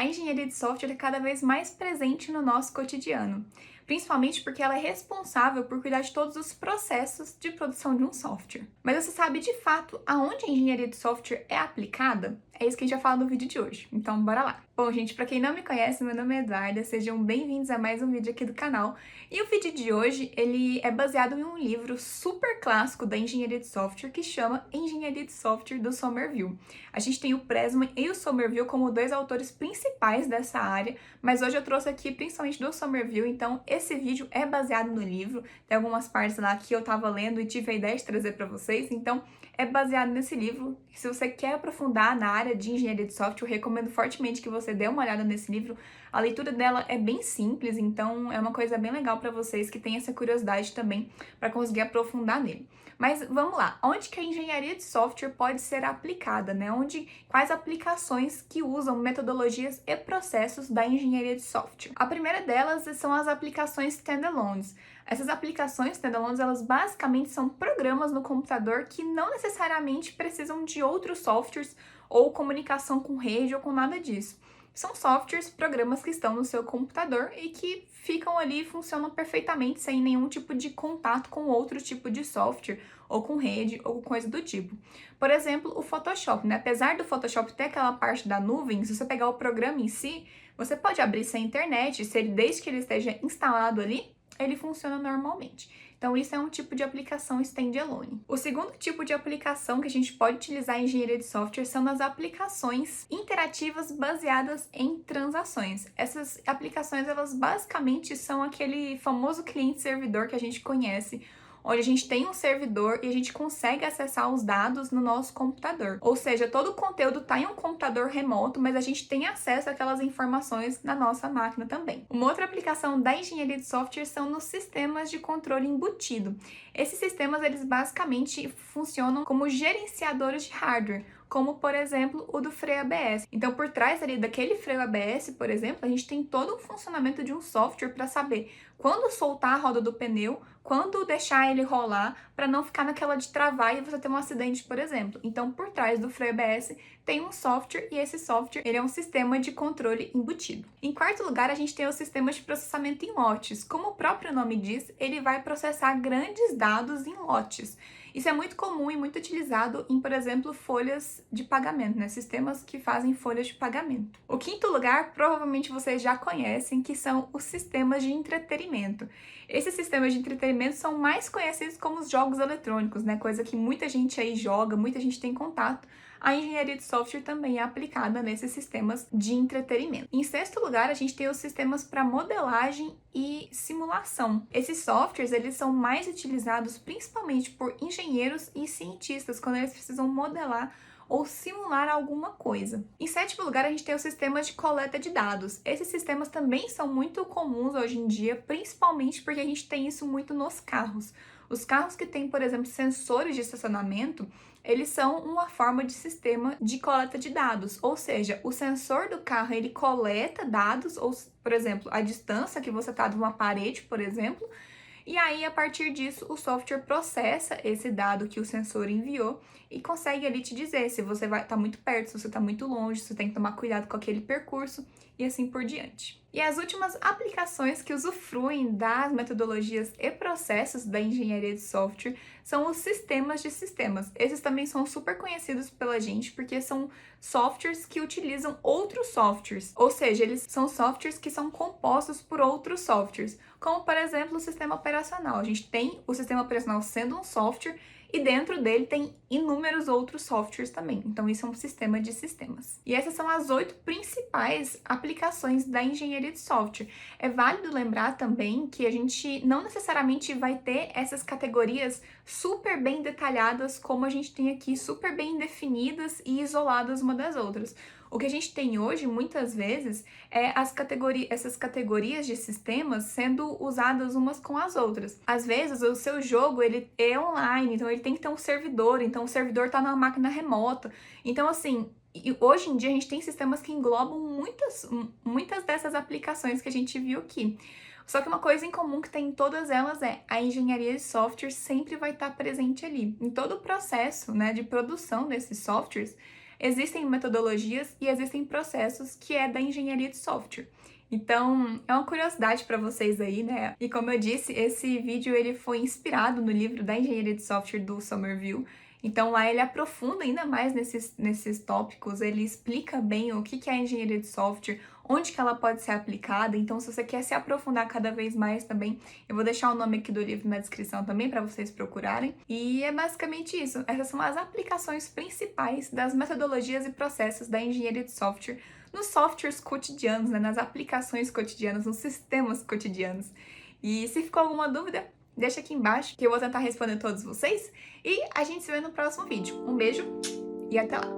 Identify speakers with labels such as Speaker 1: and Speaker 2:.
Speaker 1: a engenharia de software é cada vez mais presente no nosso cotidiano, principalmente porque ela é responsável por cuidar de todos os processos de produção de um software. Mas você sabe de fato aonde a engenharia de software é aplicada? É isso que a gente vai falar no vídeo de hoje, então bora lá! Bom, gente, para quem não me conhece, meu nome é Eduarda, sejam bem-vindos a mais um vídeo aqui do canal. E o vídeo de hoje, ele é baseado em um livro super clássico da engenharia de software que chama Engenharia de Software, do Somerville. A gente tem o Pressman e o Somerville como dois autores principais dessa área, mas hoje eu trouxe aqui principalmente do Somerville, então esse vídeo é baseado no livro. Tem algumas partes lá que eu tava lendo e tive a ideia de trazer para vocês, então é baseado nesse livro. Se você quer aprofundar na área de engenharia de software, eu recomendo fortemente que você dê uma olhada nesse livro. A leitura dela é bem simples, então é uma coisa bem legal para vocês que têm essa curiosidade também para conseguir aprofundar nele. Mas vamos lá, onde que a engenharia de software pode ser aplicada, né? Quais aplicações que usam metodologias e processos da engenharia de software? A primeira delas são as aplicações standalones. Essas aplicações standalones, elas basicamente são programas no computador que não necessariamente precisam de outros softwares ou comunicação com rede ou com nada disso. São softwares, programas que estão no seu computador e que ficam ali e funcionam perfeitamente sem nenhum tipo de contato com outro tipo de software ou com rede ou coisa do tipo. Por exemplo, o Photoshop, né? Apesar do Photoshop ter aquela parte da nuvem, se você pegar o programa em si, você pode abrir sem internet, desde que ele esteja instalado ali, ele funciona normalmente. Então, isso é um tipo de aplicação standalone. O segundo tipo de aplicação que a gente pode utilizar em engenharia de software são nas aplicações interativas baseadas em transações. Essas aplicações, elas basicamente são aquele famoso cliente-servidor que a gente conhece, onde a gente tem um servidor e a gente consegue acessar os dados no nosso computador. Ou seja, todo o conteúdo está em um computador remoto, mas a gente tem acesso àquelas informações na nossa máquina também. Uma outra aplicação da engenharia de software são nos sistemas de controle embutido. Esses sistemas, eles basicamente funcionam como gerenciadores de hardware, como, por exemplo, o do freio ABS. Então, por trás ali daquele freio ABS, por exemplo, a gente tem todo um funcionamento de um software para saber quando soltar a roda do pneu, quando deixar ele rolar, para não ficar naquela de travar e você ter um acidente, por exemplo. Então, por trás do freio ABS tem um software e esse software, ele é um sistema de controle embutido. Em quarto lugar, a gente tem o sistema de processamento em lotes. Como o próprio nome diz, ele vai processar grandes dados em lotes. Isso é muito comum e muito utilizado em, por exemplo, folhas de pagamento, né? Sistemas que fazem folhas de pagamento. O quinto lugar, provavelmente vocês já conhecem, que são os sistemas de entretenimento. Esses sistemas de entretenimento são mais conhecidos como os jogos eletrônicos, né? Coisa que muita gente aí joga, muita gente tem contato. A engenharia de software também é aplicada nesses sistemas de entretenimento. Em sexto lugar, a gente tem os sistemas para modelagem e simulação. Esses softwares, eles são mais utilizados principalmente por engenheiros e cientistas quando eles precisam modelar ou simular alguma coisa. Em sétimo lugar, a gente tem os sistemas de coleta de dados. Esses sistemas também são muito comuns hoje em dia, principalmente porque a gente tem isso muito nos carros. Os carros que têm, por exemplo, sensores de estacionamento, eles são uma forma de sistema de coleta de dados, ou seja, o sensor do carro, ele coleta dados, ou, por exemplo, a distância que você está de uma parede, por exemplo, e aí, a partir disso, o software processa esse dado que o sensor enviou e consegue ali te dizer se você vai estar muito perto, se você está muito longe, se você tem que tomar cuidado com aquele percurso e assim por diante. E as últimas aplicações que usufruem das metodologias e processos da engenharia de software são os sistemas de sistemas. Esses também são super conhecidos pela gente porque são softwares que utilizam outros softwares, ou seja, eles são softwares que são compostos por outros softwares, como por exemplo o sistema operacional. A gente tem o sistema operacional sendo um software e dentro dele tem inúmeros outros softwares também. Então, isso é um sistema de sistemas. E essas são as 8 principais aplicações da engenharia de software. É válido lembrar também que a gente não necessariamente vai ter essas categorias super bem detalhadas como a gente tem aqui, super bem definidas e isoladas uma das outras. O que a gente tem hoje, muitas vezes, é essas categorias de sistemas sendo usadas umas com as outras. Às vezes, o seu jogo, ele é online, então ele tem que ter um servidor, então o servidor está numa máquina remota. Então, assim, hoje em dia a gente tem sistemas que englobam muitas dessas aplicações que a gente viu aqui. Só que uma coisa em comum que tem em todas elas é a engenharia de software sempre vai estar presente ali. Em todo o processo, né, de produção desses softwares, existem metodologias e existem processos que é da engenharia de software. Então, é uma curiosidade para vocês aí, né? E como eu disse, esse vídeo ele foi inspirado no livro da engenharia de software do Somerville. Então, lá ele aprofunda ainda mais nesses tópicos, ele explica bem o que é a engenharia de software, onde que ela pode ser aplicada. Então, se você quer se aprofundar cada vez mais também, eu vou deixar o nome aqui do livro na descrição também para vocês procurarem. E é basicamente isso. Essas são as aplicações principais das metodologias e processos da engenharia de software nos softwares cotidianos, né, nas aplicações cotidianas, nos sistemas cotidianos. E se ficou alguma dúvida, deixa aqui embaixo que eu vou tentar responder todos vocês. E a gente se vê no próximo vídeo. Um beijo e até lá!